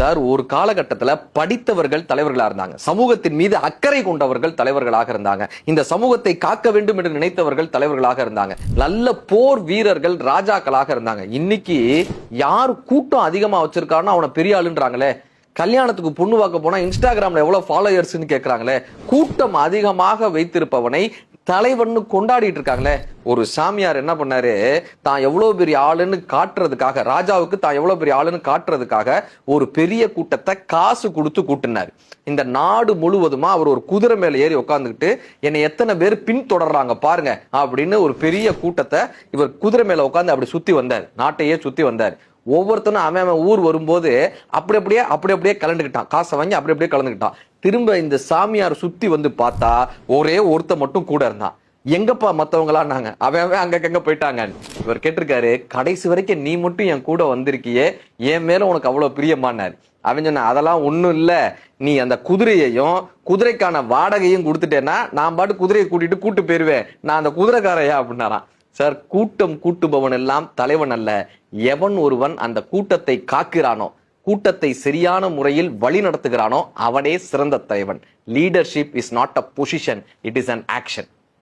Sir, ஒரு காலகட்டத்தில் படித்தவர்கள் தலைவர்களா இருந்தாங்க, சமூகத்தின் மீது அக்கறை கொண்டவர்கள் தலைவர்களாக இருந்தாங்க, இந்த சமூகத்தை காக்க வேண்டும் என்று நினைத்தவர்கள் தலைவர்களாக இருந்தாங்க, நல்ல போர் வீரர்கள் ராஜாக்களாக இருந்தாங்க. இன்னைக்கு யார் கூட்டம் அதிகமா வச்சிருக்காருன்னா அவனை பெரிய ஆளுன்றாங்களே. கல்யாணத்துக்கு பொண்ணு பார்க்க போனா இன்ஸ்டாகிராம்ல எவ்வளவு ஃபாலோயர்ஸ் கேட்கறாங்களே. கூட்டம் அதிகமாக வைத்திருப்பவனை தலைவன் கொண்டாடிட்டு இருக்காங்களே. ஒரு சாமியார் என்ன பண்ணாரு, தான் எவ்வளவு பெரிய ஆளுன்னு காட்டுறதுக்காக, ராஜாவுக்கு தான் எவ்வளவு பெரிய ஆளுன்னு காட்டுறதுக்காக ஒரு பெரிய கூட்டத்தை காசு கொடுத்து கூட்டினார். இந்த நாடு முழுவதுமா அவர் ஒரு குதிரை மேல ஏறி உட்காந்துக்கிட்டு என்னை எத்தனை பேர் பின்தொடர்றாங்க பாருங்க அப்படின்னு ஒரு பெரிய கூட்டத்தை இவர் குதிரை மேல உட்காந்து அப்படி சுத்தி வந்தார், நாட்டையே சுத்தி வந்தார். ஒவ்வொருத்தனும் அவன் ஊர் வரும்போது அப்படி அப்படியே கலந்துக்கிட்டான், காசை வாங்கி அப்படி அப்படியே கலந்துக்கிட்டான். திரும்ப இந்த சாமியார் சுத்தி வந்து பார்த்தா ஒரே ஒருத்த மட்டும் கூட இருந்தான். எங்கப்பா மத்தவங்களான்னாங்க. அவன் அங்க போயிட்டாங்க. இவர் கேட்டிருக்காரு, கடைசி வரைக்கும் நீ மட்டும் என் கூட வந்திருக்கியே, என் மேல உனக்கு அவ்வளவு பிரியமானார். அவன் சொன்ன, அதெல்லாம் ஒண்ணும் இல்ல, நீ அந்த குதிரையையும் குதிரைக்கான வாடகையும் கொடுத்துட்டேன்னா நான் பாட்டு குதிரையை கூட்டு போயிருவேன், நான் அந்த குதிரைக்காரையா அப்படின்னாராம். சார், கூட்டம் கூட்டுபவன் எல்லாம் தலைவன் அல்ல. எவன் ஒருவன் அந்த கூட்டத்தை காக்கிறானோ, கூட்டத்தை சரியான முறையில் வழி நடத்துகிறானோ அவனே சிறந்த தலைவன். Leadership is not a position, it is an action.